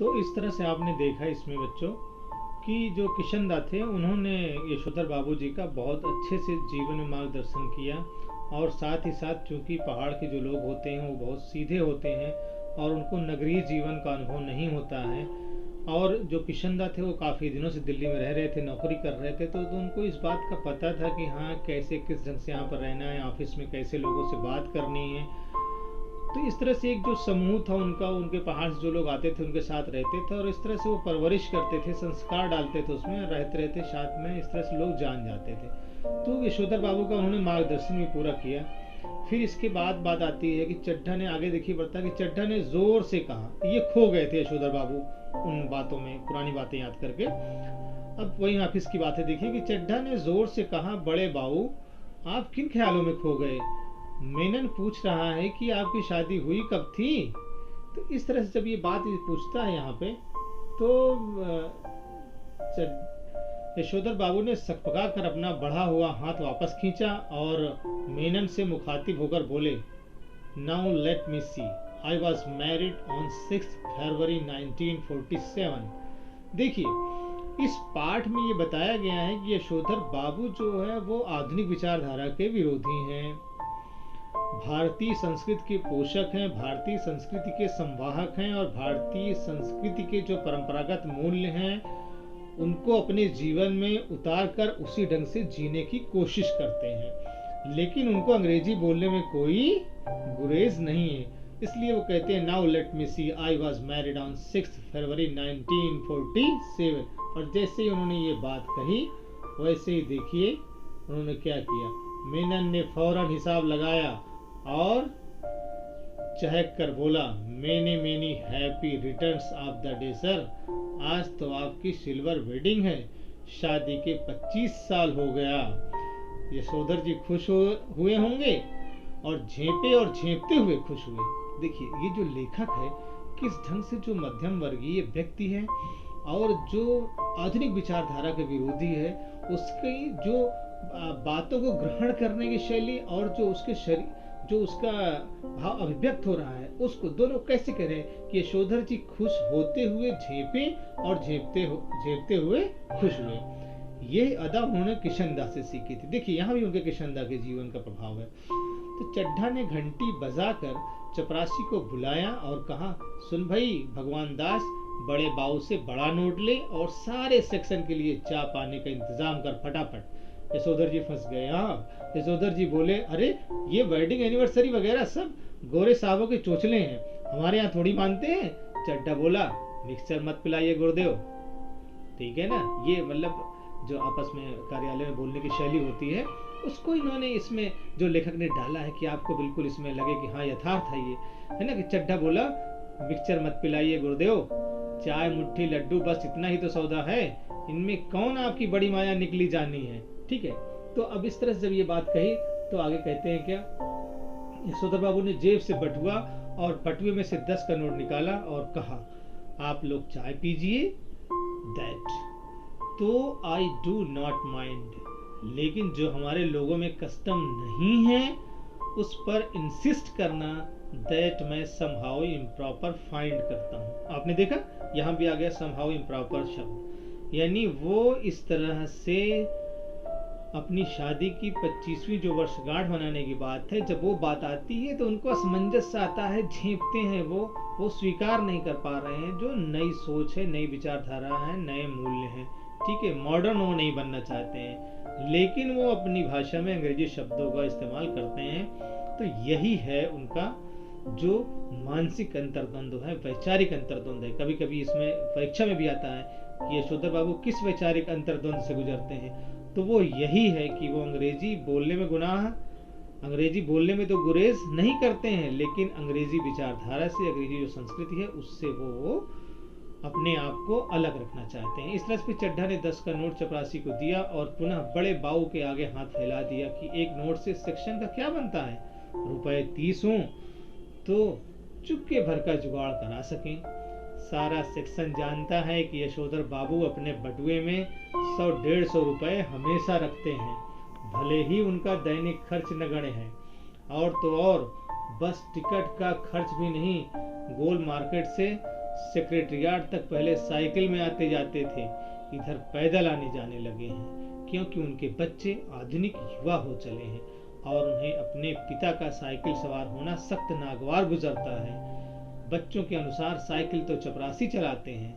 तो इस तरह से आपने देखा इसमें बच्चों कि जो किशनदा थे उन्होंने यशोधर बाबू जी का बहुत अच्छे से जीवन में मार्गदर्शन किया। और साथ ही साथ चूंकि पहाड़ के जो लोग होते हैं वो बहुत सीधे होते हैं और उनको नगरीय जीवन का अनुभव नहीं होता है। और जो किशनदा थे वो काफ़ी दिनों से दिल्ली में रह रहे थे, नौकरी कर रहे थे, तो उनको इस बात का पता था कि हाँ कैसे किस ढंग से यहाँ पर रहना है, ऑफिस में कैसे लोगों से बात करनी है। तो इस तरह से एक जो समूह था उनका, उनके पहाड़ से जो लोग आते थे उनके साथ रहते थे और इस तरह से वो परवरिश करते थे, संस्कार डालते थे उसमें, रहते रहते साथ में इस तरह से लोग जान जाते थे। तो यशोधर बाबू का उन्होंने मार्गदर्शन भी पूरा किया। फिर इसके बाद बात आती है कि चड्ढा ने, आगे देखिए बढ़ता कि चड्ढा ने जोर से कहा, ये खो गए थे यशोधर बाबू उन बातों में, पुरानी बातें याद करके। अब वही ऑफिस की बातें देखिए कि चड्ढा ने जोर से कहा, बड़े बाबू आप किन ख्यालों में खो गए? मेनन पूछ रहा है कि आपकी शादी हुई कब थी? तो इस तरह से जब ये बात पूछता है यहाँ पे, तो यशोधर बाबू ने सकपका कर अपना बढ़ा हुआ हाथ वापस खींचा और मेनन से मुखातिब होकर बोले, now let me see, I was married on 6 February 1947। देखिए इस पाठ में ये बताया गया है कि यशोधर बाबू जो है वो आधुनिक विचारधारा के विरोधी हैं, भारतीय संस्कृति के पोषक हैं, भारतीय संस्कृति के संवाहक हैं और भारतीय संस्कृति के जो परंपरागत मूल्य हैं उनको अपने जीवन में उतार कर उसी ढंग से जीने की कोशिश करते हैं। लेकिन उनको अंग्रेजी बोलने में कोई गुरेज नहीं है, इसलिए वो कहते हैं now let me see, I was married on 6 February 1947। और जैसे ही उन्होंने ये बात कही वैसे ही देखिए उन्होंने क्या किया, मेनन ने फौरन हिसाब लगाया और चहक कर बोला, many many happy returns of the day sir, आज तो आपकी सिल्वर वेडिंग है, शादी के 25 साल हो गया। यशोधर जी खुश हुए होंगे और झेपते हुए खुश हुए। देखिए ये जो लेखक है किस ढंग से जो मध्यम वर्गीय व्यक्ति है और जो आधुनिक विचारधारा के विरोधी है, उसकी जो बातों को ग्रहण करने की शैली और जो उसके शरीर, जो उसका भाव अभिव्यक्त हो रहा है, उसको दोनों कैसे करें कि यशोधर जी खुश होते हुए झेपे और झेपते हुए खुश हुए। यह अदा उन्होंने किशनदा से सीखी थी। देखिए यहाँ भी उनके किशनदा के जीवन का प्रभाव है। तो चड्ढा ने घंटी बजाकर चपरासी को बुलाया और कहा, सुन भाई भगवान दास, बड़े बाऊ से बड़ा नोट ले और सारे सेक्शन के लिए चाय पानी का इंतजाम कर फटाफट। यशोधर जी फंस गए। हाँ, यशोधर जी बोले, अरे ये वेडिंग एनिवर्सरी वगैरह सब गोरे साहबों के चोचले हैं, हमारे यहाँ थोड़ी मानते हैं। चड्ढा बोला, मिक्सचर मत पिलाइए गुरुदेव, ठीक है ना। ये मतलब जो आपस में कार्यालय में बोलने की शैली होती है उसको इन्होंने इसमें जो लेखक ने डाला है कि आपको बिल्कुल इसमें लगे कि हाँ यथार्थ है ये, है ना। कि चड्ढा बोला, मिक्सचर मत पिलाइए गुरुदेव, चाय मुट्ठी लड्डू बस इतना ही तो सौदा है, इनमें कौन आपकी बड़ी माया निकली जानी है, ठीक है। तो अब इस तरह से जब ये बात कही तो आगे कहते हैं क्या, यशोधर बाबू ने जेब से बटुआ और बटुए में से 10 का नोट निकाला और कहा, आप लोग चाय पीजिए, दैट तो आई डू नॉट माइंड, लेकिन जो हमारे लोगों में कस्टम नहीं है उस पर इंसिस्ट करना, दैट मैं समहाउ इम्प्रॉपर फाइंड करता हूँ। आपने देखा यहाँ भी आ गया समहाउ इम्प्रॉपर शब्द, यानी वो इस तरह से अपनी शादी की 25वीं जो वर्षगांठ मनाने की बात है, जब वो बात आती है तो उनको असमंजस आता है, झेपते हैं, वो स्वीकार नहीं कर पा रहे हैं जो नई सोच है, नई विचारधारा है, नए मूल्य हैं, ठीक है। मॉडर्न वो नहीं बनना चाहते हैं, लेकिन वो अपनी भाषा में अंग्रेजी शब्दों का इस्तेमाल करते हैं। तो यही है उनका जो मानसिक अंतर्द्वंद है, वैचारिक अंतर्द्वंद है। कभी कभी इसमें परीक्षा में भी आता है कि यशोधर बाबू किस वैचारिक अंतर्द्वंद से गुजरते हैं, तो वो यही है कि वो अंग्रेजी बोलने में गुनाह, अंग्रेजी बोलने में तो गुरेज नहीं करते हैं, लेकिन अंग्रेजी विचारधारा से, अंग्रेजी जो संस्कृति है उससे वो अपने आप को अलग रखना चाहते हैं। इस तरह से चड्ढा ने 10 का नोट चपरासी को दिया और पुनः बड़े बाऊ के आगे हाथ फैला दिया कि एक नोट से सेक्शन का क्या बनता है, रुपए 30 हो तो चुपके भर का जुगाड़ करा सकें। सारा सेक्शन जानता है कि यशोधर बाबू अपने बटुए में 100-150 रुपए हमेशा रखते हैं, भले ही उनका दैनिक खर्च नगण्य है, और तो और बस टिकट का खर्च भी नहीं, गोल मार्केट से सेक्रेटरियाट तक पहले साइकिल में आते जाते थे, इधर पैदल आने जाने लगे हैं, क्योंकि उनके बच्चे आधुनिक युवा हो चले हैं और उन्हें अपने पिता का साइकिल सवार होना सख्त नागवार गुजरता है। बच्चों के अनुसार साइकिल तो चपरासी चलाते हैं।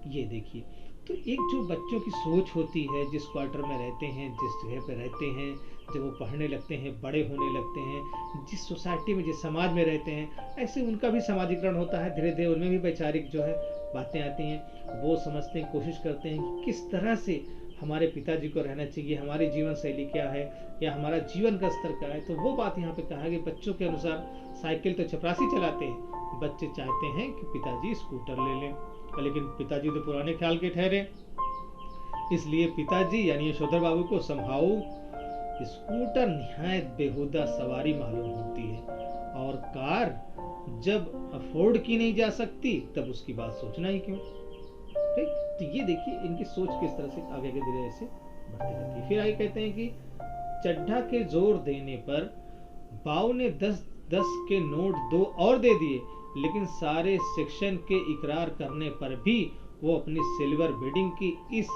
ये देखिए, तो एक जो बच्चों की सोच होती है, जिस क्वार्टर में रहते हैं, जिस जगह पे रहते हैं, जब वो पढ़ने लगते हैं, बड़े होने लगते हैं, जिस सोसाइटी में, जिस समाज में रहते हैं, ऐसे उनका भी समाजीकरण होता है। धीरे धीरे उनमें भी वैचारिक जो है बातें आती हैं। वो समझते हैं, कोशिश करते हैं कि किस तरह से हमारे पिताजी को रहना चाहिए, हमारी जीवन शैली क्या है, या हमारा जीवन का स्तर क्या है। तो वो बात यहाँ पे कहा कि बच्चों के अनुसार साइकिल तो चपरासी चलाते हैं, बच्चे चाहते हैं कि पिताजी स्कूटर ले लें, लेकिन पिताजी तो पुराने ख्याल के ठहरे। इसलिए पिताजी यानी यशोधर बाबू को समहाउ स्कूटर निहायत बेहुदा सवारी मालूम होती है, और कार जब अफोर्ड की नहीं जा सकती तब उसकी बात सोचना ही क्यों। ठीक, तो ये देखिए इनकी सोच किस तरह से आगे के धीरे से बढ़ती रहती है। फिर आगे कहते हैं कि चड्ढा के जोर देने पर बाऊ ने 10-10 के नोट 2 और दे दिए, लेकिन सारे सेक्शन के इकरार करने पर भी वो अपनी सिल्वर बेडिंग की इस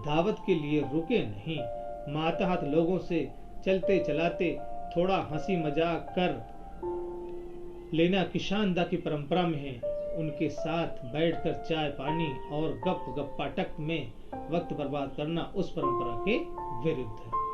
दावत के लिए रुके नहीं। मातहत लोगों से चलते चलाते थोड़ा हंसी मजाक कर लेना किशानदा की परंपरा में है। उनके साथ बैठकर चाय पानी और गप गप्पाटक में वक्त बर्बाद करना उस परंपरा के विरुद्ध है।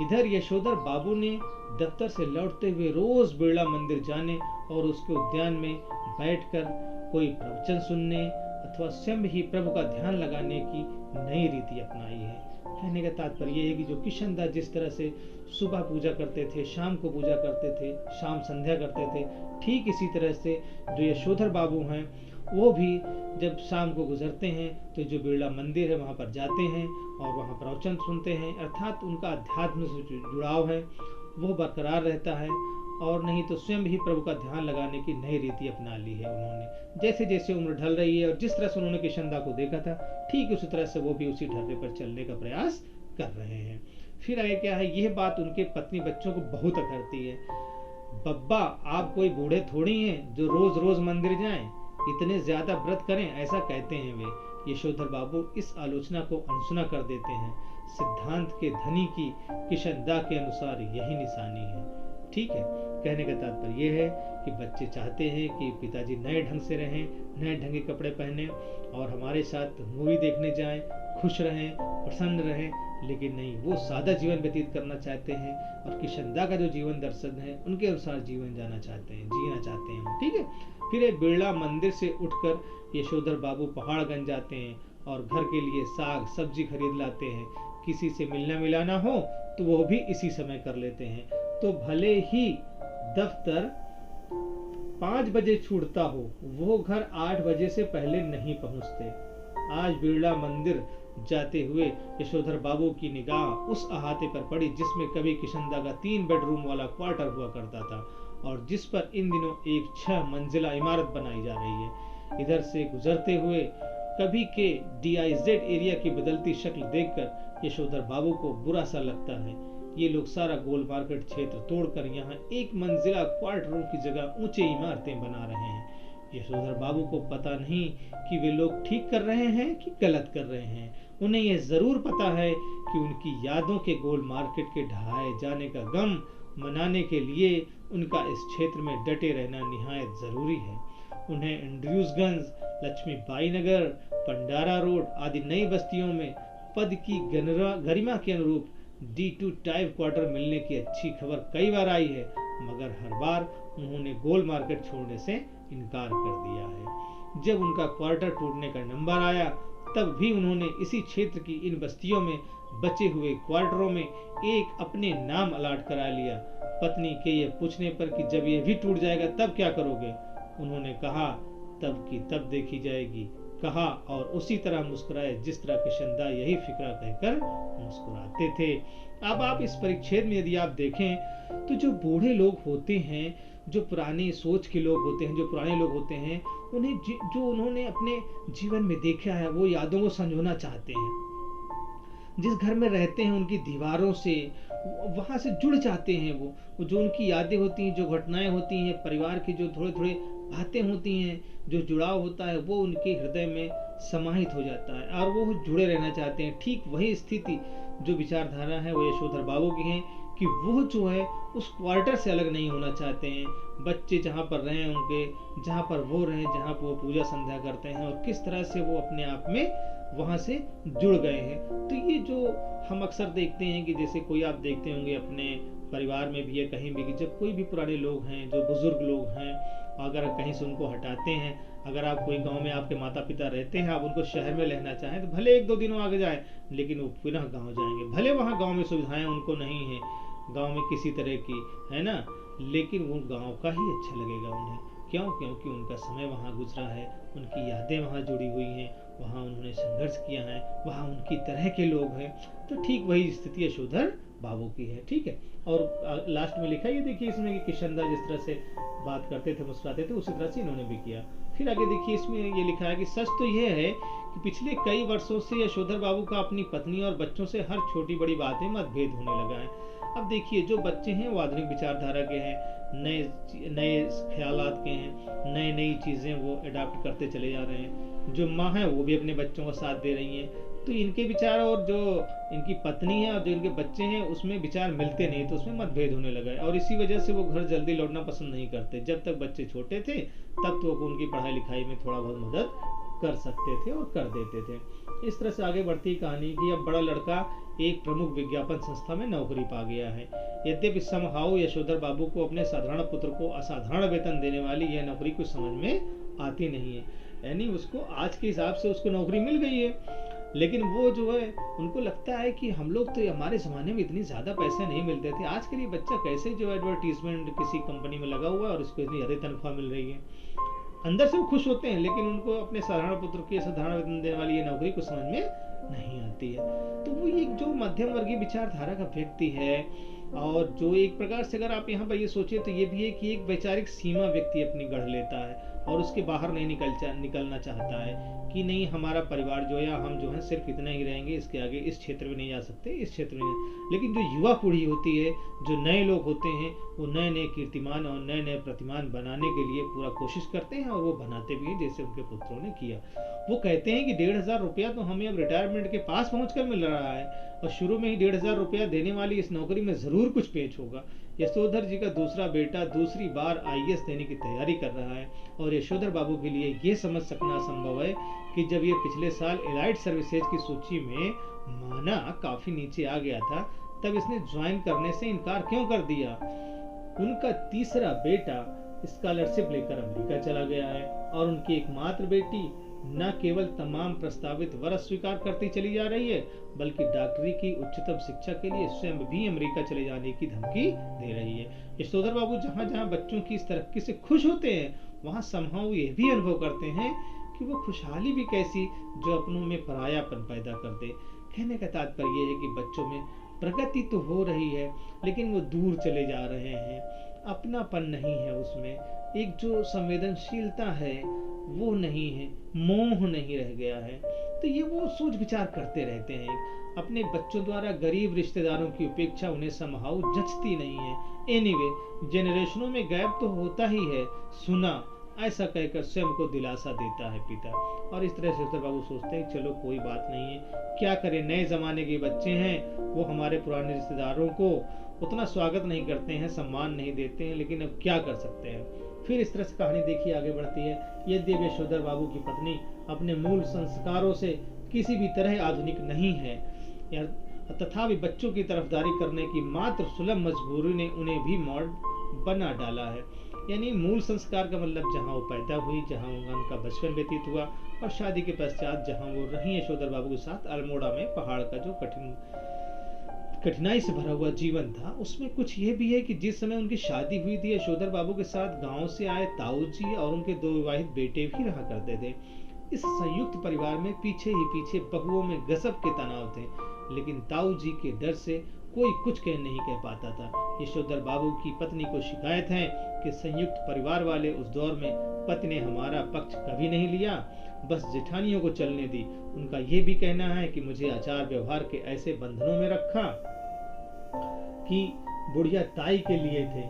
इधर यशोधर बाबू ने दफ्तर से लौटते हुए रोज बिरला मंदिर जाने और उसके उद्यान में बैठकर कोई प्रवचन सुनने अथवा स्वयं ही प्रभु का ध्यान लगाने की नई रीति अपनाई है। कहने का तात्पर्य है कि जो किशनदास जिस तरह से सुबह पूजा करते थे, शाम को पूजा करते थे, शाम संध्या करते थे, ठीक इसी तरह से जो यशोधर बाबू हैं वो भी जब शाम को गुजरते हैं तो जो बिरला मंदिर है वहाँ पर जाते हैं और वहाँ प्रवचन सुनते हैं। अर्थात उनका अध्यात्म से जुड़ाव है वो बरकरार रहता है, और नहीं तो स्वयं ही प्रभु का ध्यान लगाने की नई रीति अपना ली है उन्होंने। जैसे जैसे उम्र ढल रही है और जिस तरह से उन्होंने किशनदा को देखा था, ठीक उसी तरह से वो भी उसी ढर्रे पर चलने का प्रयास कर रहे हैं। फिर आगे क्या है, यह बात उनके पत्नी बच्चों को बहुत अखरती है। बब्बा, आप कोई बूढ़े थोड़ी हैं जो रोज रोज मंदिर जाएं, इतने ज्यादा व्रत करें, ऐसा कहते हैं वे। यशोधर बाबू इस आलोचना को अनसुना कर देते हैं। सिद्धांत के धनी की किशनदा के अनुसार यही निशानी है। ठीक है, कहने का तात्पर्य यह है कि बच्चे चाहते हैं कि पिताजी नए ढंग से रहें, नए ढंग के कपड़े पहने और हमारे साथ मूवी देखने जाएं, खुश रहें, प्रसन्न रहें, लेकिन नहीं, वो सादा जीवन व्यतीत करना चाहते हैं और किशनदा का जो जीवन दर्शन है उनके अनुसार जीवन जीना चाहते हैं। ठीक है, फिर एक बिरला मंदिर से उठकर यशोधर बाबू पहाड़गंज जाते हैं और घर के लिए साग सब्जी खरीद लाते हैं। किसी से मिलना मिलाना हो तो वो भी इसी समय कर लेते हैं। तो भले ही दफ्तर 5 बजे छूटता हो, वो घर 8 बजे से पहले नहीं पहुंचते। आज बिरला मंदिर जाते हुए यशोधर बाबू की निगाह उस अहाते पर पड़ी जिसमें कभी किशनदा का 3 बेडरूम वाला क्वार्टर हुआ करता था और जिस पर इन दिनों एक 6 मंजिला इमारत बनाई जा रही है। इधर से गुजरते हुए कभी के DIZ एरिया की बदलती शक्ल देखकर यशोधर बाबू को बुरा सा लगता है। ये लोग सारा गोल मार्केट क्षेत्र तोड़कर यहाँ 1 मंजिला क्वार्टरों की जगह ऊंचे इमारतें बना रहे हैं। यशोधर बाबू को पता नहीं कि वे लोग ठीक कर रहे हैं कि गलत कर रहे हैं। उन्हें यह जरूर पता है कि उनकी यादों के गोल मार्केट के ढहाए जाने का गम मनाने के लिए उनका इस क्षेत्र में डटे रहना निहायत जरूरी है। उन्हें एंड्रयूसगंज, लक्ष्मीबाई नगर, पंडारा रोड आदि नई बस्तियों में पद की गरिमा के अनुरूप D2 टाइप क्वार्टर मिलने की अच्छी खबर कई बार आई है, मगर हर बार उन्होंने गोल मार्केट छोड़ने से इनकार कर दिया है। जब उनका क्वार्टर टूटने का नंबर आया तब भी उन्होंने इसी क्षेत्र की इन बस्तियों में बचे हुए क्वार्टरों में एक अपने नाम अलाट करा लिया। पत्नी के ये पूछने पर कि जब ये भी टूट जाएगा तब क्या करोगे, उन्होंने कहा तब की तब देखी जाएगी, कहा और उसी तरह मुस्कुराए जिस तरह किशनदा यही फिक्रा कहकर मुस्कुराते थे। अब आप इस परिच्छेद में यदि आप देखें तो जो बूढ़े लोग होते हैं, जो पुरानी सोच के लोग होते हैं, जो पुराने लोग होते हैं, उन्हें जो उन्होंने अपने जीवन में देखा है वो यादों को संजोना चाहते हैं। जिस घर में रहते हैं उनकी दीवारों से वहां से जुड़ जाते हैं। वो जो उनकी यादें होती हैं, जो घटनाएं होती हैं, परिवार के जो थोड़े थोड़े बातें होती हैं, जो जुड़ाव होता है वो उनके हृदय में समाहित हो जाता है और वो जुड़े रहना चाहते हैं। ठीक वही स्थिति जो विचारधारा है वो यशोधर बाबू की है कि वो जो है उस क्वार्टर से अलग नहीं होना चाहते हैं। बच्चे जहाँ पर रहें उनके, जहाँ पर वो रहें, जहाँ पर वो पूजा संध्या करते हैं और किस तरह से वो अपने आप में वहाँ से जुड़ गए हैं। तो ये जो हम अक्सर देखते हैं कि जैसे कोई आप देखते होंगे अपने परिवार में भी या कहीं भी कि जब कोई भी पुराने लोग हैं, जो बुजुर्ग लोग हैं, अगर कहीं से उनको हटाते हैं, अगर आप कोई गांव में आपके माता पिता रहते हैं, आप उनको शहर में रहना चाहें तो भले एक दो दिन आगे जाए, लेकिन वो पुनः गांव जाएंगे। भले वहाँ गांव में सुविधाएं उनको नहीं है, गांव में किसी तरह की, है ना, लेकिन वो गांव का ही अच्छा लगेगा उन्हें। क्यों? क्योंकि उनका समय वहाँ गुजरा है, उनकी यादें वहाँ जुड़ी हुई हैं, वहाँ उन्होंने संघर्ष किया है, वहाँ उनकी तरह के लोग हैं। तो ठीक वही स्थिति यशोधर बाबू की है। ठीक है। और लास्ट में लिखा ये देखिए इसमें कि किशनदा जिस तरह से बात करते थे, मुस्कुराते थे, उसी तरह से इन्होंने भी किया। फिर आगे देखिए इसमें ये लिखा है कि सच तो यह है कि पिछले कई वर्षों से यशोधर बाबू का अपनी पत्नी और बच्चों से हर छोटी बड़ी बात में मतभेद होने लगा है। अब देखिए जो बच्चे हैं वो आधुनिक विचारधारा के हैं, नए नए ख्यालात के हैं, नई नई चीज़ें वो अडाप्ट करते चले जा रहे हैं। जो माँ है वो भी अपने बच्चों का साथ दे रही हैं। तो इनके विचार और जो इनकी पत्नी है और जो इनके बच्चे हैं उसमें विचार मिलते नहीं, तो उसमें मतभेद होने लगा है और इसी वजह से वो घर जल्दी लौटना पसंद नहीं करते। जब तक बच्चे छोटे थे तब तो वो उनकी पढ़ाई लिखाई में थोड़ा बहुत मदद कर सकते थे और कर देते थे। इस तरह से आगे बढ़ती कहानी कि अब बड़ा लड़का एक प्रमुख विज्ञापन संस्था में नौकरी पा गया है। यद्यपि समहाउ यशोधर बाबू को अपने साधारण पुत्र को असाधारण वेतन देने वाली यह नौकरी कुछ समझ में आती नहीं है। यानी उसको आज के हिसाब से उसको नौकरी मिल गई है, लेकिन वो जो है उनको लगता है कि हम लोग तो हमारे ज़माने में इतनी ज़्यादा पैसे नहीं मिलते थे, आज के लिए बच्चा कैसे जो एडवर्टीजमेंट किसी कंपनी में लगा हुआ है और उसको इतनी ज़्यादा तनख्वाह मिल रही है। अंदर से वो खुश होते हैं, लेकिन उनको अपने साधारण पुत्र की साधारण वेतन देने वाली ये नौकरी कुछ समझ में नहीं आती है। तो वो एक जो मध्यम वर्गीय विचारधारा का व्यक्ति है और जो एक प्रकार से अगर आप यहाँ पर ये सोचिए तो ये भी है कि एक वैचारिक सीमा व्यक्ति अपनी गढ़ लेता है और उसके बाहर नहीं निकलना चाहता है कि नहीं हमारा परिवार जो है हम जो है सिर्फ इतना ही रहेंगे, इसके आगे इस क्षेत्र में नहीं जा सकते, इस क्षेत्र में नहीं। लेकिन जो युवा पीढ़ी होती है, जो नए लोग होते हैं, वो नए नए कीर्तिमान और नए नए प्रतिमान बनाने के लिए पूरा कोशिश करते हैं और वो बनाते भी हैं, जैसे उनके पुत्रों ने किया। वो कहते हैं कि 1,500 रुपया तो हमें अब रिटायरमेंट के पास पहुंचकर मिल रहा है और शुरू में ही 1,500 रुपया देने वाली इस नौकरी में जरूर कुछ पेच होगा। यशोधर जी का दूसरा बेटा दूसरी बार IAS देने की तैयारी कर रहा है और यशोधर बाबू के लिए ये समझ सकना संभव है कि जब ये पिछले साल एलाइड सर्विसेज की सूची में माना काफी नीचे आ गया था, तब इसने ज्वाइन करने से इनकार क्यों कर दिया। उनका तीसरा बेटा स्कॉलरशिप लेकर अमेरिका चला गया है और उनकी एकमात्र बेटी न केवल तमाम प्रस्तावित वर स्वीकार करती चली जा रही है, बल्कि डॉक्टरी की उच्चतम शिक्षा के लिए स्वयं भी अमेरिका चले जाने की धमकी दे रही है। यशोधर बाबू जहाँ जहाँ बच्चों की इस तरक्की से खुश होते हैं, वहाँ समहाउ ये भी अनुभव करते हैं कि वो खुशहाली भी कैसी जो अपनों में परायापन पैदा कर दे। कहने का तात्पर्य है कि बच्चों में प्रगति तो हो रही है, लेकिन वो दूर चले जा रहे हैं, अपनापन नहीं है उसमें, एक जो संवेदनशीलता है वो नहीं है, मोह नहीं रह गया है। तो ये वो सोच विचार करते रहते हैं। अपने बच्चों द्वारा गरीब रिश्तेदारों की उपेक्षा उन्हें समहाउ जचती नहीं है। एनीवे, जनरेशनों में गैप तो होता ही है, सुना ऐसा कहकर स्वयं को दिलासा देता है पिता। और इस तरह से यशोधर बाबू सोचते हैं चलो कोई बात नहीं है, क्या करें, नए जमाने के बच्चे हैं, वो हमारे पुराने रिश्तेदारों को उतना स्वागत नहीं करते हैं, सम्मान नहीं देते हैं, लेकिन अब क्या कर सकते हैं। फिर इस तरह से कहानी देखिए आगे बढ़ती है। यद्यपि यशोधर बाबू की पत्नी अपने मूल संस्कारों से किसी भी तरह आधुनिक नहीं है, तथापि बच्चों की तरफदारी करने की मात्र सुलभ मजबूरी ने उन्हें भी मॉड बना डाला है। यानी मूल संस्कार का मतलब जहाँ वो पैदा हुई, जहाँ उनका बचपन व्यतीत हुआ और शादी के पश्चात जहाँ वो रही यशोधर बाबू के साथ अल्मोड़ा में, पहाड़ का जो कठिनाई से भरा हुआ जीवन था, उसमें कुछ ये भी है कि जिस समय उनकी शादी हुई थी यशोधर बाबू के साथ गांव से आए ताऊ जी और उनके 2 विवाहित बेटे भी रहा करते थे। इस संयुक्त परिवार में पीछे ही पीछे बहुओं में गजब के तनाव थे, लेकिन ताऊ जी के डर से कोई कुछ नहीं कह पाता था। यशोधर बाबू की पत्नी को शिकायत है कि संयुक्त परिवार वाले उस दौर में पति ने हमारा पक्ष कभी नहीं लिया, बस जेठानियों को चलने दी। उनका यह भी कहना है कि मुझे आचार व्यवहार के ऐसे बंधनों में रखा कि बुढ़िया ताई के लिए थे,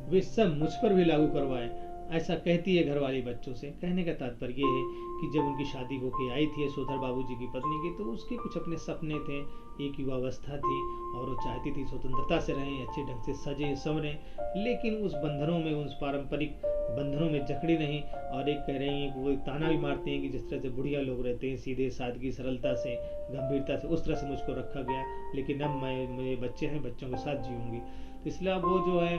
वे सब मुझ पर भी लागू करवाए। ऐसा कहती है घरवाली बच्चों से। कहने का तात्पर्य ये है कि जब उनकी शादी होके आई थी यशोधर बाबूजी की पत्नी की, तो उसके कुछ अपने सपने थे, एक युवावस्था थी और वो चाहती थी स्वतंत्रता से रहें, अच्छे ढंग से सजे संवरें, लेकिन उस बंधनों में, उस पारंपरिक बंधनों में जकड़ी नहीं। और एक कह रही हैं कि वो एक ताना भी मारती हैं कि जिस तरह से बुढ़िया लोग रहते हैं, सीधे सादगी सरलता से गंभीरता से, उस तरह से मुझको रखा गया, लेकिन अब मेरे बच्चे हैं, बच्चों के साथ जीऊंगी। तो इसलिए अब वो जो है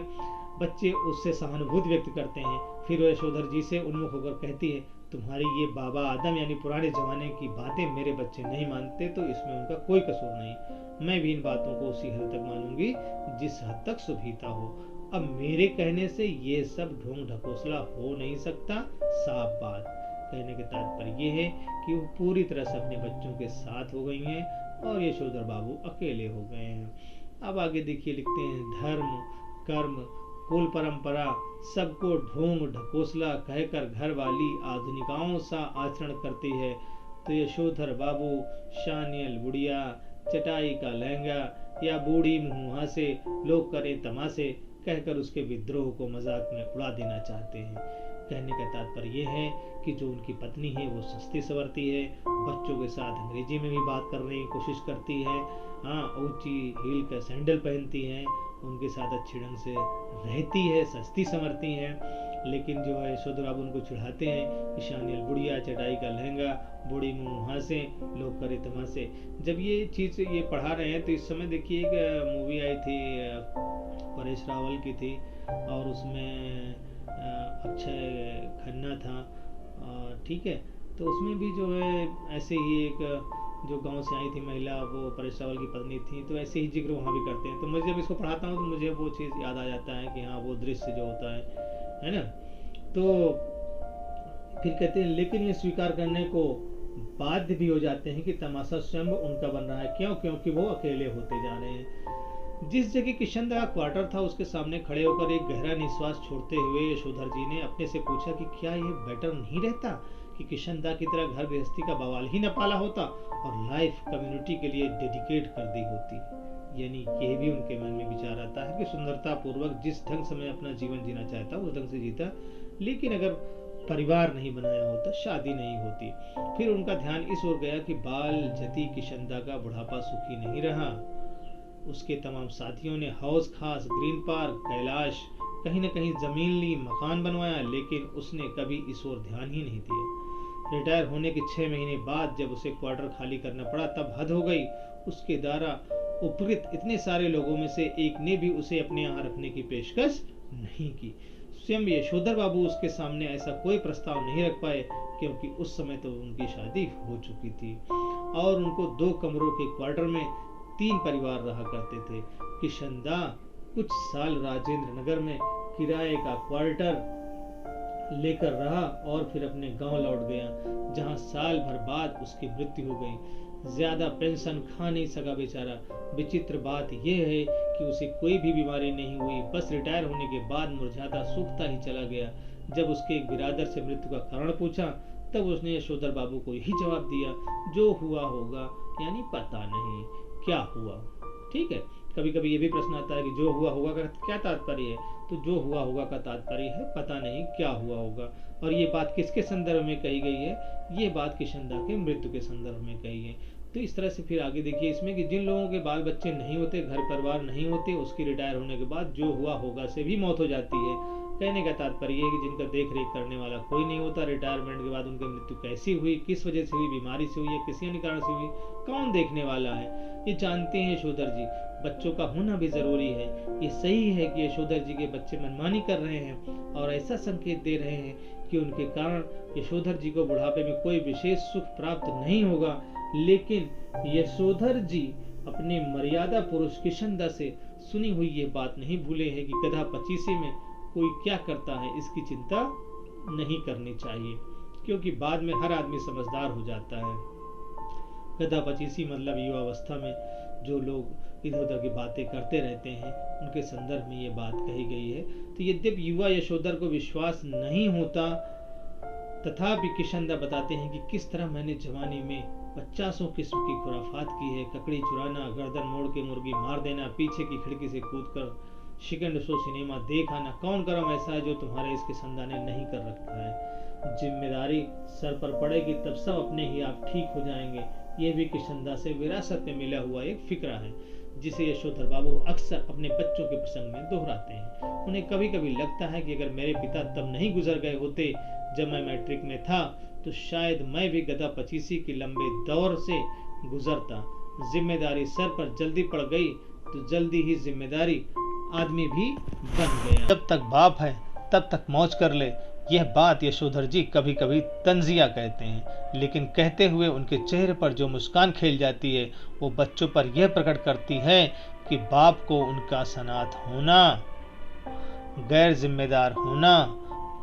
बच्चे उससे सहानुभूति व्यक्त करते हैं। फिर वो यशोधर जी से उन्मुख होकर कहती है, तुम्हारी ये बाबा आदम यानी पुराने जमाने की बातें मेरे बच्चे नहीं मानते तो इसमें उनका कोई कसूर नहीं। मैं भी इन बातों को उसी हद तक मानूंगी जिस हद तक सुभीता हो। अब मेरे कहने से ये सब ढोंग ढकोसला हो नहीं सकता, साफ बात। कहने के तात्पर्य ये है कि वो पूरी तरह से अपने बच्चों के साथ हो गई हैं और यशोधर बाबू अकेले हो गए हैं। अब आगे देखिए, लिखते हैं, धर्म कर्म कुल परंपरा सबको ढोंग ढकोसला कहकर घर वाली आधुनिकाओं सा आचरण करती है, तो यशोधर बाबू शानियल बुढ़िया, चटाई का लहंगा या बूढ़ी मुँहा से लोग करें तमाशे कहकर उसके विद्रोह को मजाक में उड़ा देना चाहते हैं। कहने का तात्पर्य यह है कि जो उनकी पत्नी है वो सस्ती सवरती है, बच्चों के साथ अंग्रेजी में भी बात करने की कोशिश करती है, हाँ ऊंची हील का सैंडल पहनती है, उनके साथ अच्छी ढंग से रहती है, सस्ती संवरती हैं। लेकिन जो है यशोधर बाबू उनको चिढ़ाते हैं कि शानियल बुढ़िया, चटाई का लहंगा, बूढ़ी मुँह से लोग करे तमाशे। जब ये चीज़ ये पढ़ा रहे हैं तो इस समय देखिए एक मूवी आई थी, परेश रावल की थी, और उसमें अक्षय खन्ना था, ठीक है। तो उसमें भी जो है ऐसे ही एक जो गांव से आई थी महिला, वो परेश रावल की पत्नी थी, तो ऐसे ही जिक्र वहाँ भी करते हैं। तो मुझे जब इसको पढ़ाता हूँ तो मुझे वो चीज़ याद आ जाता है कि हाँ वो दृश्य जो होता है ना। तो फिर कहते हैं, लेकिन ये स्वीकार करने को बाध्य भी हो जाते हैं कि तमाशा स्वयं उनका बन रहा है। क्यों? क्योंकि वो अकेले होते जा रहे हैं। जिस जगह किशन दा का क्वार्टर था उसके सामने खड़े होकर एक गहरा निश्वास छोड़ते हुए यशोधर जी ने अपने से पूछा कि क्या ये बेटर नहीं रहता कि किशन दा की तरह घर गृहस्थी का बवाल ही न पाला होता और लाइफ कम्युनिटी के लिए डेडिकेट कर दी होती। यानी ये भी उनके मन में विचार आता है कि सुंदरता पूर्वक जिस ढंग से मैं अपना जीवन जीना चाहता उस ढंग से जीता, लेकिन अगर परिवार नहीं बनाया होता, शादी नहीं होती। फिर उनका ध्यान इस ओर गया कि बाल जती किशन दा का बुढ़ापा सुखी नहीं रहा। उसके तमाम साथियों ने हौस खास, ग्रीन पार्क, कैलाश, कहीं न कहीं जमीन ली, मकान बनवाया, लेकिन उसने कभी इस ओर ध्यान ही नहीं दिया। रिटायर होने के 6 महीने बाद जब उसे क्वार्टर खाली करना पड़ा तब हद हो गई। उसके द्वारा उपकृत इतने सारे लोगों में से एक ने भी उसे अपने यहाँ रखने की पेशकश नहीं की। स्वयं यशोधर बाबू उसके सामने ऐसा कोई प्रस्ताव नहीं रख पाए, क्योंकि उस समय तो उनकी शादी हो चुकी थी और उनको 2 कमरों के क्वार्टर में 3 परिवार रहा करते थे। किशन दा कुछ साल राजेंद्र नगर में किराए का क्वार्टर लेकर रहा और फिर अपने गांव लौट गया, जहां साल भर बाद उसकी मृत्यु हो गई। ज्यादा पेंशन खा नहीं सका बेचारा। विचित्र बात यह है कि उसे कोई भी बीमारी नहीं हुई, बस रिटायर होने के बाद मुरझाता सूखता ही चला गया। जब उसके एक बिरादर से मृत्यु का कारण पूछा तब उसने यशोधर बाबू को यही जवाब दिया, जो हुआ होगा, यानी पता नहीं क्या हुआ। ठीक है, कभी कभी ये भी प्रश्न आता है कि जो हुआ होगा का क्या तात्पर्य है, तो जो हुआ होगा का तात्पर्य है पता नहीं क्या हुआ होगा। और ये बात किसके संदर्भ में कही गई है? ये बात किशन दा के मृत्यु के संदर्भ में कही है। तो इस तरह से फिर आगे देखिए इसमें कि जिन लोगों के बाल बच्चे नहीं होते, घर परिवार नहीं होते, उसकी रिटायर होने के बाद जो हुआ होगा से भी मौत हो जाती है। कहने का तात्पर्य है कि जिनका देख रेख करने वाला कोई नहीं होता, रिटायरमेंट के बाद उनकी मृत्यु कैसी हुई, किस वजह से हुई, बीमारी से हुई या किसी अन्य कारण से हुई, कौन देखने वाला है, ये जानते हैं यशोधर जी। बच्चों का होना भी जरूरी है। ये सही है कि यशोधर जी के बच्चे मनमानी कर रहे हैं और ऐसा संकेत दे रहे हैं कि उनके कारण यशोधर जी को बुढ़ापे में कोई विशेष सुख प्राप्त नहीं होगा, लेकिन यशोधर जी अपने मर्यादा पुरुष किशन दा से सुनी हुई ये बात नहीं भूले हैं कि गधा पचीसी में कोई क्या करता है इसकी चिंता नहीं करनी चाहिए, क्योंकि बाद में हर आदमी समझदार हो जाता है। गधा पचीसी मतलब युवावस्था में जो लोग इधर उधर की बातें करते रहते हैं, उनके संदर्भ में ये बात कही गई है। तो यद्यपि युवा यशोधर को विश्वास नहीं होता, तथापि किशन दा बताते हैं कि किस तरह मैंने जवानी में 50 किस्म की खुराफात की है। ककड़ी चुराना, गर्दन मोड़ के मुर्गी मार देना, पीछे की खिड़की से कूदकर सेकंड शो सिनेमा देखा ना, कौन करम ऐसा है जो तुम्हारे इसके संदा ने नहीं कर रखा है। जिम्मेदारी सर पर पड़ेगी तब सब अपने ही आप ठीक हो जाएंगे। यह भी किशनदा से विरासत में मिला हुआ एक फिक्रा है जिसे यशोधर बाबू अक्सर अपने बच्चों के प्रसंग में दोहराते हैं। उन्हें कभी कभी लगता है कि अगर मेरे पिता तब नहीं गुजर गए होते जब मैं मैट्रिक में था, तो शायद मैं भी गदा पचीसी के लंबे दौर से गुजरता। जिम्मेदारी सर पर जल्दी पड़ गई तो जल्दी ही जिम्मेदारी आदमी भी बन गया। जब तक बाप है तब तक मौज कर ले, यह बात यशोधर जी कभी कभी तंजिया कहते हैं, लेकिन कहते हुए उनके चेहरे पर जो मुस्कान खेल जाती है वो बच्चों पर यह प्रकट करती है कि बाप को उनका सनात होना, गैर जिम्मेदार होना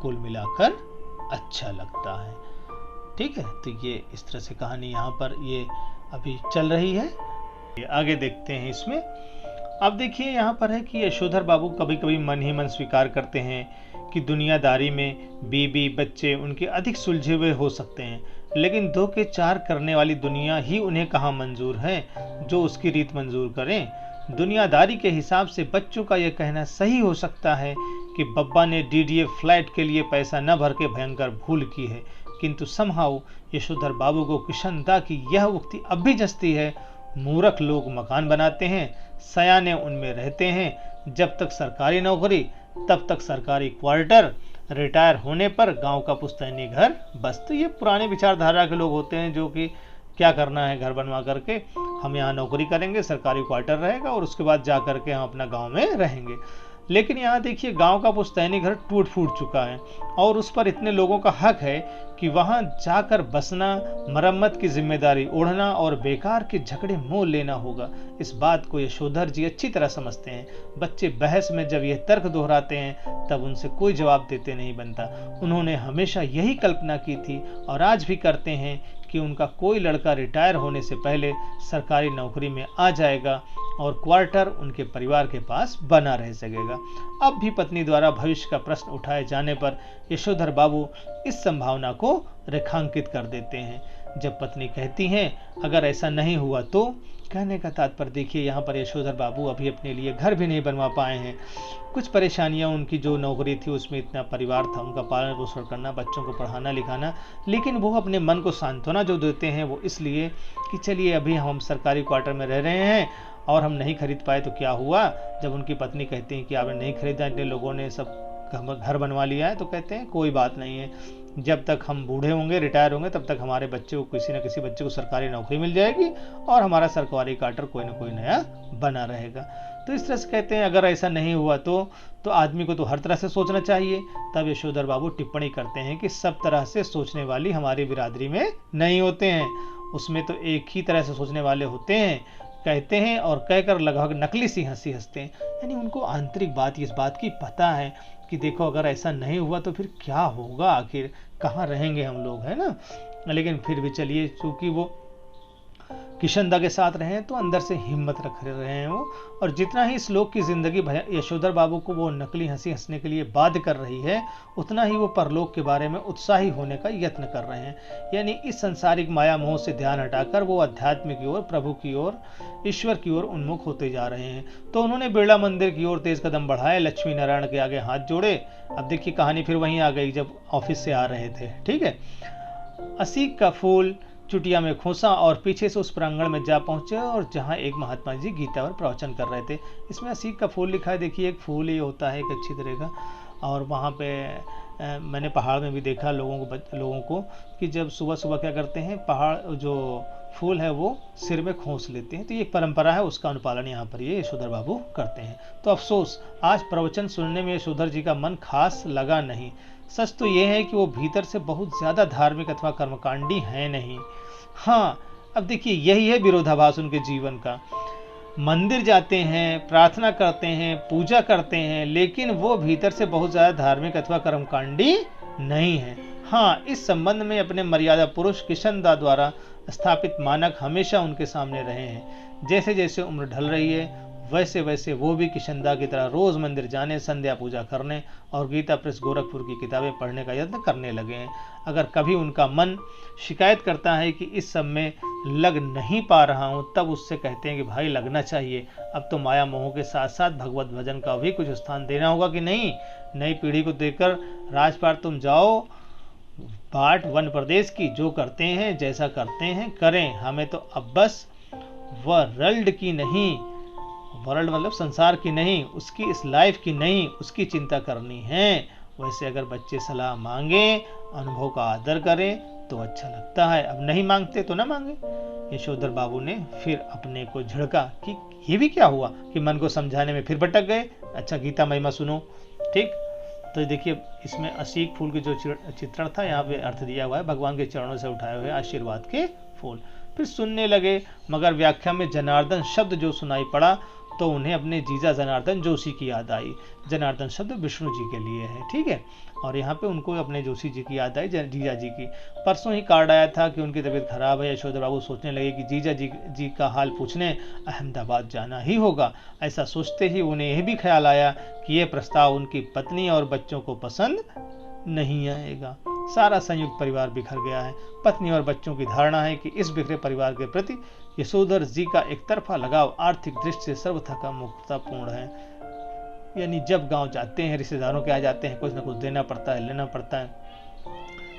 कुल मिलाकर अच्छा लगता है। ठीक है, तो ये इस तरह से कहानी यहाँ पर ये अभी चल रही है। आगे देखते हैं इसमें। अब देखिए यहाँ पर है कि यशोधर बाबू कभी कभी मन ही मन स्वीकार करते हैं कि दुनियादारी में बीबी बच्चे उनके अधिक सुलझे हुए हो सकते हैं, लेकिन दो के चार करने वाली दुनिया ही उन्हें कहाँ मंजूर है जो उसकी रीत मंजूर करें। दुनियादारी के हिसाब से बच्चों का यह कहना सही हो सकता है कि बब्बा ने डीडीए फ्लैट के लिए पैसा न भर के भयंकर भूल की है, किंतु समहाउ यशोधर बाबू को किशनदा की यह उक्ति अब भी जचती है। मूर्ख लोग मकान बनाते हैं, सयाने उनमें रहते हैं। जब तक सरकारी नौकरी तब तक सरकारी क्वार्टर, रिटायर होने पर गांव का पुश्तैनी घर। बस तो ये पुराने विचारधारा के लोग होते हैं जो कि क्या करना है घर बनवा करके, हम यहाँ नौकरी करेंगे, सरकारी क्वार्टर रहेगा और उसके बाद जा करके हम अपना गांव में रहेंगे। लेकिन यहाँ देखिए गांव का पुश्तैनी घर टूट फूट चुका है और उस पर इतने लोगों का हक है कि वहां जाकर बसना, मरम्मत की जिम्मेदारी ओढ़ना और बेकार के झगड़े मोल लेना होगा। इस बात को यशोधर जी अच्छी तरह समझते हैं। बच्चे बहस में जब यह तर्क दोहराते हैं तब उनसे कोई जवाब देते नहीं बनता। उन्होंने हमेशा यही कल्पना की थी और आज भी करते हैं कि उनका कोई लड़का रिटायर होने से पहले सरकारी नौकरी में आ जाएगा और क्वार्टर उनके परिवार के पास बना रह सकेगा। अब भी पत्नी द्वारा भविष्य का प्रश्न उठाए जाने पर यशोधर बाबू इस संभावना को रेखांकित कर देते हैं। जब पत्नी कहती हैं अगर ऐसा नहीं हुआ तो, कहने का तात्पर्य देखिए यहाँ पर यशोधर बाबू अभी अपने लिए घर भी नहीं बनवा पाए हैं। कुछ परेशानियां, उनकी जो नौकरी थी उसमें इतना परिवार था, उनका पालन पोषण करना, बच्चों को पढ़ाना लिखाना, लेकिन वो अपने मन को सांत्वना जो देते हैं वो इसलिए कि चलिए अभी हम सरकारी क्वार्टर में रह रहे हैं और हम नहीं खरीद पाए तो क्या हुआ। जब उनकी पत्नी कहती हैं कि आपने नहीं खरीदा, इतने लोगों ने सब घर बनवा लिया है, तो कहते हैं कोई बात नहीं है, जब तक हम बूढ़े होंगे, रिटायर होंगे, तब तक हमारे बच्चे को, किसी न किसी बच्चे को सरकारी नौकरी मिल जाएगी और हमारा सरकारी क्वार्टर कोई ना कोई नया बना रहेगा। तो इस तरह से कहते हैं अगर ऐसा नहीं हुआ तो आदमी को तो हर तरह से सोचना चाहिए। तब यशोधर बाबू टिप्पणी करते हैं कि सब तरह से सोचने वाली हमारी बिरादरी में नहीं होते हैं, उसमें तो एक ही तरह से सोचने वाले होते हैं, कहते हैं और कहकर लगभग नकली सी हंसी हंसते हैं। यानी उनको आंतरिक बात इस बात की पता है कि देखो अगर ऐसा नहीं हुआ तो फिर क्या होगा, आखिर कहाँ रहेंगे हम लोग, है ना। लेकिन फिर भी चलिए, चूंकि वो किशनदा के साथ रहे तो अंदर से हिम्मत रख रहे हैं वो, और जितना ही इस लोक की जिंदगी यशोधर बाबू को वो नकली हंसी हंसने के लिए बाध्य कर रही है, उतना ही वो परलोक के बारे में उत्साही होने का यत्न कर रहे हैं। यानी इस संसारिक माया मोह से ध्यान हटाकर वो अध्यात्म की ओर, प्रभु की ओर, ईश्वर की ओर उन्मुख होते जा रहे हैं। तो उन्होंने बिरला मंदिर की ओर तेज कदम बढ़ाए, लक्ष्मी नारायण के आगे हाथ जोड़े। अब देखिए कहानी फिर वहीं आ गई जब ऑफिस से आ रहे थे। ठीक है, असीक का फूल चुटिया में खोसा और पीछे से उस प्रांगण में जा पहुंचे और जहां एक महात्मा जी गीता पर प्रवचन कर रहे थे। इसमें असीक का फूल लिखा है, देखिए एक फूल ही होता है एक अच्छी तरह का, और वहाँ पे मैंने पहाड़ में भी देखा लोगों को कि जब सुबह सुबह क्या करते हैं, पहाड़ जो फूल है वो सिर में खोस लेते हैं। तो ये एक परंपरा है, उसका अनुपालन यहाँ पर ये यशोधर बाबू करते हैं। तो अफसोस आज प्रवचन सुनने में यशोधर जी का मन खास लगा नहीं। सच तो ये है कि वो भीतर से बहुत ज्यादा धार्मिक अथवा कर्मकांडी है नहीं। हाँ, अब देखिए यही है विरोधाभास उनके जीवन का। मंदिर जाते हैं, प्रार्थना करते हैं, पूजा करते हैं, लेकिन वो भीतर से बहुत ज्यादा धार्मिक अथवा कर्मकांडी नहीं है। हाँ, इस संबंध में अपने मर्यादा पुरुष किशनदा द्वारा स्थापित मानक हमेशा उनके सामने रहे हैं। जैसे जैसे उम्र ढल रही है वैसे वैसे वो भी किशनदा की तरह रोज मंदिर जाने, संध्या पूजा करने और गीता प्रेस गोरखपुर की किताबें पढ़ने का यत्न करने लगे हैं। अगर कभी उनका मन शिकायत करता है कि इस सब में लग नहीं पा रहा हूँ, तब उससे कहते हैं कि भाई लगना चाहिए। अब तो माया मोह के साथ साथ भगवत भजन का भी कुछ स्थान देना होगा कि नहीं। नई पीढ़ी को देकर राजपाट तुम जाओ, बाट वन प्रदेश की, जो करते हैं जैसा करते हैं करें, हमें तो अब बस वर्ल्ड की नहीं, वर्ल्ड मतलब संसार की नहीं, उसकी इस लाइफ की नहीं, उसकी चिंता करनी है। वैसे अगर बच्चे सलाह मांगे, अनुभव का आदर करें तो अच्छा लगता है, अब नहीं मांगते तो ना मांगे। यशोधर बाबू ने फिर अपने को झिड़का कि ये भी क्या हुआ कि मन को समझाने में फिर भटक गए। अच्छा गीता महिमा सुनो, ठीक। तो देखिए इसमें असीक फूल के जो चित्रण था यहाँ पे अर्थ दिया हुआ है, भगवान के चरणों से उठाए हुए आशीर्वाद के फूल। फिर सुनने लगे, मगर व्याख्या में जनार्दन शब्द जो सुनाई पड़ा तो उन्हें अपने जीजा जनार्दन जोशी की याद आई। जनार्दन शब्द विष्णु जी के लिए है, ठीक है। और यहाँ पे उनको अपने जोशी जी की याद आई, जीजा जी की। परसों ही कार्ड आया था कि उनकी तबीयत खराब है। यशोधर बाबू सोचने लगे कि जीजा जी का हाल पूछने अहमदाबाद जाना ही होगा। ऐसा सोचते ही उन्हें यह भी ख्याल आया कि यह प्रस्ताव उनकी पत्नी और बच्चों को पसंद नहीं आएगा। सारा संयुक्त परिवार बिखर गया है। पत्नी और बच्चों की धारणा है कि इस बिखरे परिवार के प्रति यशोधर जी का एक तरफा लगाव आर्थिक दृष्टि से सर्वथा मुक्तापूर्ण है। यानी जब गांव जाते हैं, रिश्तेदारों के आ जाते हैं, कुछ ना कुछ देना पड़ता है, लेना पड़ता है,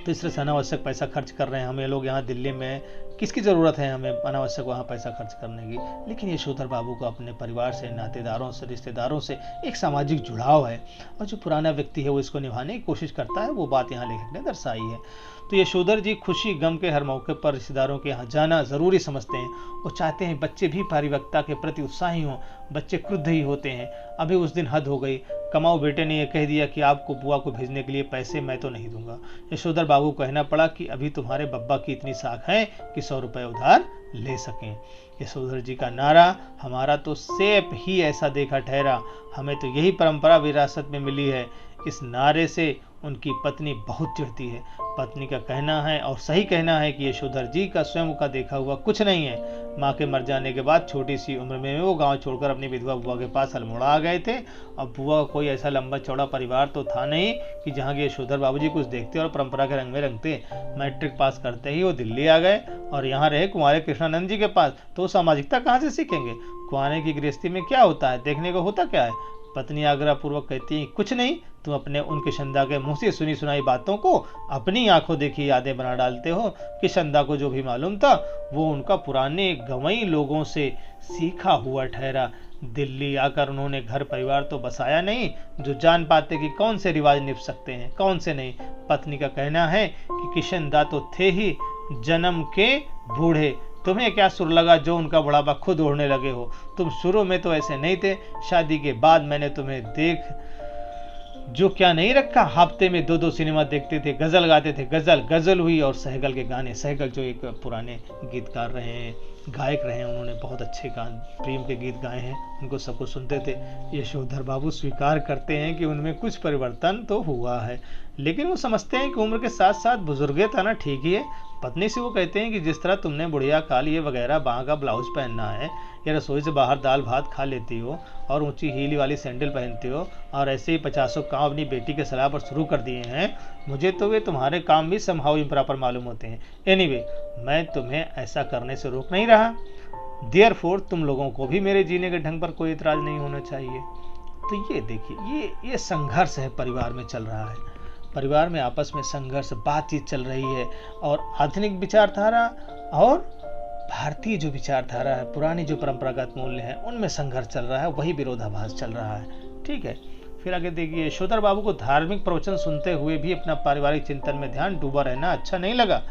तो इस तरह से अनावश्यक पैसा खर्च कर रहे हैं। हमें लोग यहाँ दिल्ली में किसकी ज़रूरत है हमें अनावश्यक वहाँ पैसा खर्च करने की। लेकिन यशोधर बाबू को अपने परिवार से, नातेदारों से, रिश्तेदारों से एक सामाजिक जुड़ाव है, और जो पुराना व्यक्ति है वो इसको निभाने की कोशिश करता है। वो बात यहाँ लेखक ने दर्शाई है। तो यशोधर जी खुशी गम के हर मौके पर रिश्तेदारों के यहाँ जाना जरूरी समझते हैं। वो चाहते हैं बच्चे भी पारिवारिकता के प्रति उत्साही हों। बच्चे क्रुद्ध ही होते हैं। अभी उस दिन हद हो गई, कमाऊ बेटे ने यह कह दिया कि आपको बुआ को भेजने के लिए पैसे मैं तो नहीं दूंगा। यशोधर बाबू को कहना पड़ा कि अभी तुम्हारे बब्बा की इतनी साख है कि 100 रुपए उधार ले सकें। यशोधर जी का नारा, हमारा तो सेप ही ऐसा देखा ठहरा, हमें तो यही परंपरा विरासत में मिली है। इस नारे से उनकी पत्नी बहुत चिढ़ती है। पत्नी का कहना है और सही कहना है कि यशोधर जी का स्वयं का देखा हुआ कुछ नहीं है। माँ के मर जाने के बाद छोटी सी उम्र में वो गांव छोड़कर अपनी विधवा बुआ के पास अल्मोड़ा आ गए थे। अब बुआ का कोई ऐसा लंबा चौड़ा परिवार तो था नहीं कि जहाँ के यशोधर बाबू जी कुछ देखते और परंपरा के रंग में रंगते। मैट्रिक पास करते ही वो दिल्ली आ गए और यहाँ रहे कुंवारे कृष्णानंद जी के पास। तो सामाजिकता कहाँ से सीखेंगे? कुंवारे की गृहस्थी में क्या होता है, देखने को होता क्या है? पत्नी आग्रह पूर्वक कहती है, कुछ नहीं, तुम अपने उनके शंदा के मुंह से सुनी सुनाई बातों को अपनी आंखों देखी यादें बना डालते हो कि शंदा को जो भी मालूम था वो उनका पुराने गंवई लोगों से सीखा हुआ ठहरा। दिल्ली आकर उन्होंने घर परिवार तो बसाया नहीं जो जान पाते कि कौन से रिवाज निभ सकते हैं, कौन से नहीं। पत्नी का कहना है कि किशन दा तो थे ही जन्म के बूढ़े, तुम्हें क्या सुर लगा जो उनका बुढ़ापा खुद ओढ़ने लगे हो? तुम शुरू में तो ऐसे नहीं थे, शादी के बाद मैंने तुम्हें देख जो क्या नहीं रखा। हफ्ते में 2-2 सिनेमा देखते थे, गजल गाते थे, गजल हुई और सहगल के गाने। सहगल जो एक पुराने गीतकार रहे हैं, गायक रहे हैं, उन्होंने बहुत अच्छे प्रेम के गीत गाए हैं, उनको सबको सुनते थे। यशोधर बाबू स्वीकार करते हैं कि उनमें कुछ परिवर्तन तो हुआ है, लेकिन वो समझते हैं कि उम्र के साथ साथ बुजुर्गेत आना ठीक ही है। पत्नी से वो कहते हैं कि जिस तरह तुमने बुढ़िया काल ये वगैरह बाँह का ब्लाउज पहनना है, या रसोई से बाहर दाल भात खा लेती हो और ऊंची हील वाली सैंडल पहनते हो और ऐसे ही 50 काम अपनी बेटी के सलाह पर शुरू कर दिए हैं, मुझे तो वे तुम्हारे काम भी समहाउ इम्प्रॉपर मालूम होते हैं। एनीवे, मैं तुम्हें ऐसा करने से रोक नहीं रहा। देयरफॉर तुम लोगों को भी मेरे जीने के ढंग पर कोई इतराज नहीं होना चाहिए। तो ये देखिए, ये संघर्ष है परिवार में चल रहा है। परिवार में आपस में संघर्ष, बातचीत चल रही है, और आधुनिक विचारधारा और भारतीय जो विचारधारा है, पुरानी जो परंपरागत मूल्य हैं, उनमें संघर्ष चल रहा है, वही विरोधाभास चल रहा है। ठीक है, फिर आगे देखिए, यशोधर बाबू को धार्मिक प्रवचन सुनते हुए भी अपना पारिवारिक चिंतन में ध्यान डूबा रहना अच्छा नहीं लगा।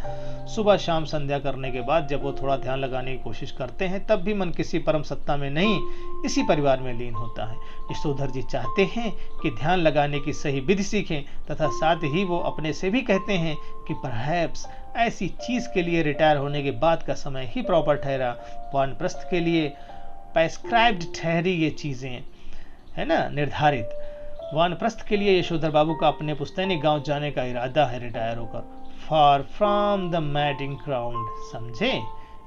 सुबह शाम संध्या करने के बाद जब वो थोड़ा ध्यान लगाने की कोशिश करते हैं, तब भी मन किसी परम सत्ता में नहीं, इसी परिवार में लीन होता है। यशोधर जी चाहते हैं कि ध्यान लगाने की सही विधि सीखें, तथा साथ ही वो अपने से भी कहते हैं कि परहैप्स ऐसी चीज के लिए रिटायर होने के बाद का समय ही प्रॉपर ठहरा। वानप्रस्थ के लिए प्रेस्क्राइब्ड ठहरी ये चीजें, है ना, निर्धारित। वानप्रस्थ के लिए यशोधर बाबू का अपने पुश्तैनी गांव जाने का इरादा है रिटायर होकर, far from the matting ground. समझे?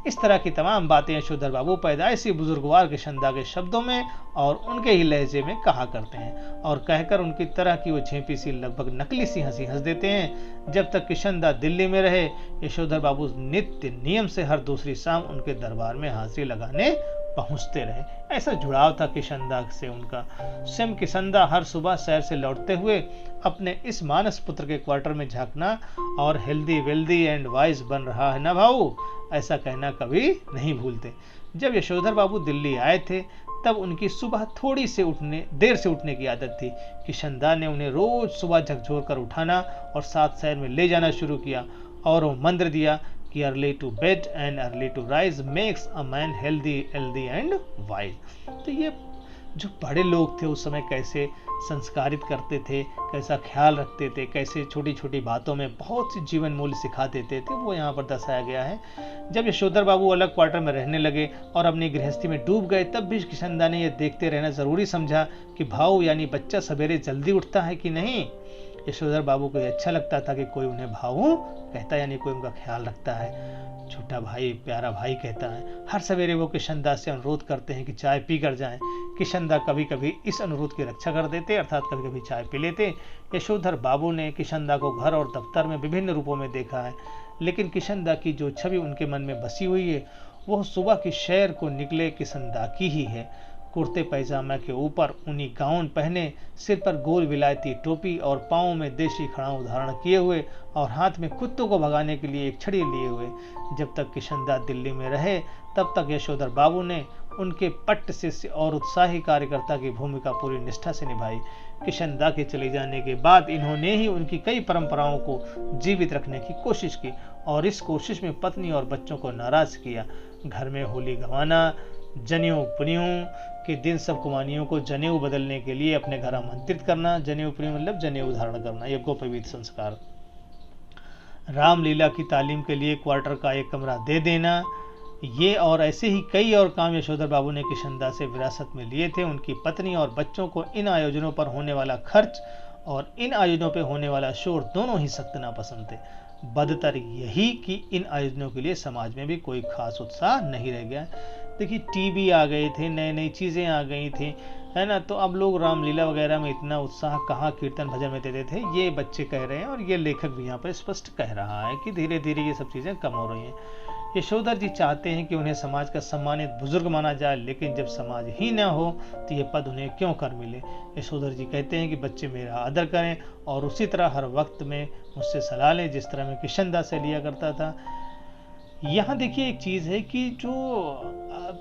इस तरह की तमाम बातें यशोधर बाबू पैदाइशी बुजुर्गवार किशनदा के शब्दों में और उनके ही लहजे में कहा करते हैं और कहकर उनकी तरह की वो झेंपी सी लगभग नकली सी हंसी हंस देते हैं। जब तक किशनदा दिल्ली में रहे यशोधर बाबू नित्य नियम से हर दूसरी शाम उनके दरबार में हाजिरी लगाने पहुंचते रहे। ऐसा जुड़ाव था किशनदा से उनका। स्वयं किशनदा हर सुबह शहर से लौटते हुए अपने इस मानस पुत्र के क्वार्टर में झांकना और हेल्दी वेल्दी एंड वाइज बन रहा है ना भाऊ, ऐसा कहना कभी नहीं भूलते। जब यशोधर बाबू दिल्ली आए थे तब उनकी सुबह थोड़ी से देर से उठने की आदत थी। किशनदा ने उन्हें रोज सुबह झकझोर कर उठाना और साथ शहर में ले जाना शुरू किया और वो मंत्र दिया कि early to bed and early to rise makes a man healthy and wise. तो ये जो बड़े लोग थे उस समय कैसे संस्कारित करते थे, कैसा ख्याल रखते थे, कैसे छोटी छोटी बातों में बहुत सी जीवन मूल्य सिखा देते थे, वो यहाँ पर दर्शाया गया है। जब यशोधर बाबू अलग क्वार्टर में रहने लगे और अपनी गृहस्थी में डूब गए तब भी किशनदा ने यह देखते रहना जरूरी समझा कि भाऊ यानी बच्चा सवेरे जल्दी उठता है कि नहीं। यशोधर बाबू को अच्छा लगता था कि कोई उन्हें भाऊ कहता है, यानी कोई उनका ख्याल रखता है, छोटा भाई प्यारा भाई कहता है। हर सवेरे वो किशनदा से अनुरोध करते हैं कि चाय पी कर जाएं। किशनदा कभी कभी इस अनुरोध की रक्षा कर देते, अर्थात कभी कभी चाय पी लेते। यशोधर बाबू ने किशनदा को घर और दफ्तर में विभिन्न रूपों में देखा है, लेकिन किशनदा की जो छवि उनके मन में बसी हुई है वह सुबह की शहर को निकले किशनदा की ही है। कुर्ते पैजामा के ऊपर ऊनी गाउन पहने, सिर पर गोल विलायती टोपी और पाँव में देशी खड़ाऊ धारण किए हुए और हाथ में कुत्तों को भगाने के लिए एक छड़ी लिए हुए। जब तक किशनदा दिल्ली में रहे तब तक यशोधर बाबू ने उनके पट्ट शिष्य और उत्साही कार्यकर्ता की भूमिका पूरी निष्ठा से निभाई। किशनदा के चले जाने के बाद इन्होंने ही उनकी कई परंपराओं को जीवित रखने की कोशिश की और इस कोशिश में पत्नी और बच्चों को नाराज किया। घर में होली गंवाना, जनेऊ पुनियों के दिन सब कुमानियों को जनेऊ बदलने के लिए अपने घर आमंत्रित करना। जनेऊ पुनियों मतलब जनेऊ धारण करना, यज्ञोपवीत संस्कार। रामलीला की तालीम के लिए क्वार्टर का एक कमरा दे देना, ये और ऐसे ही कई और काम यशोधर बाबू ने किशनदा से विरासत में लिए थे। उनकी पत्नी और बच्चों को इन आयोजनों पर होने वाला खर्च और इन आयोजनों पर होने वाला शोर दोनों ही सख्त नापसंद थे। बदतर यही कि इन आयोजनों के लिए समाज में भी कोई खास उत्साह नहीं रह गया। देखिए टीवी आ गए थे, नई नई चीज़ें आ गई थी, है ना, तो अब लोग रामलीला वगैरह में इतना उत्साह कहाँ कीर्तन भजन में देते थे, ये बच्चे कह रहे हैं और ये लेखक भी यहाँ पर स्पष्ट कह रहा है कि धीरे धीरे ये सब चीज़ें कम हो रही हैं। यशोधर जी चाहते हैं कि उन्हें समाज का सम्मानित बुजुर्ग माना जाए, लेकिन जब समाज ही न हो तो ये पद उन्हें क्यों कर मिले। यशोधर जी कहते हैं कि बच्चे मेरा आदर करें और उसी तरह हर वक्त में मुझसे सलाह लें जिस तरह मैं किशनदा से लिया करता था। यहाँ देखिए एक चीज़ है कि जो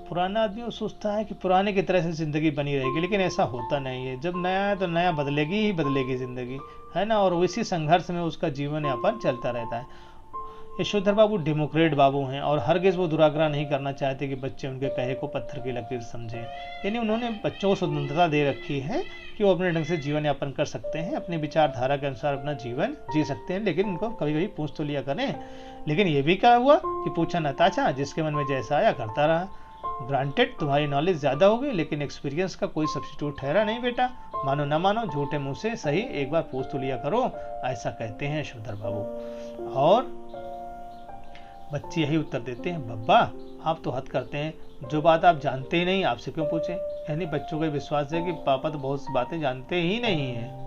पुराना आदमी सोचता है कि पुराने की तरह से ज़िंदगी बनी रहेगी, लेकिन ऐसा होता नहीं है। जब नया है तो नया बदलेगी ही बदलेगी ज़िंदगी, है ना, और इसी संघर्ष में उसका जीवन यापन चलता रहता है। यशोधर बाबू डेमोक्रेट बाबू हैं और हरगिज वो दुराग्रह नहीं करना चाहते कि बच्चे उनके कहे को पत्थर की लकीर समझें। यानी उन्होंने बच्चों को स्वतंत्रता दे रखी है कि वो अपने ढंग से जीवन यापन कर सकते हैं, अपने विचारधारा के अनुसार अपना जीवन जी सकते हैं, लेकिन उनको कभी कभी पूछ तो लिया करें। लेकिन ये भी क्या हुआ कि पूछा न ताचा, जिसके मन में जैसा आया करता रहा। ग्रांटेड तुम्हारी नॉलेज ज़्यादा होगी, लेकिन एक्सपीरियंस का कोई सब्स्टिट्यूट ठहरा नहीं बेटा। मानो न मानो, झूठे मुँह से सही एक बार पूछ तो लिया करो, ऐसा कहते हैं यशोधर बाबू। और बच्चे यही उत्तर देते हैं, बब्बा आप तो हद करते हैं, जो बात आप जानते ही नहीं आपसे क्यों पूछें। यानी बच्चों को विश्वास है कि पापा तो बहुत सी बातें जानते ही नहीं हैं।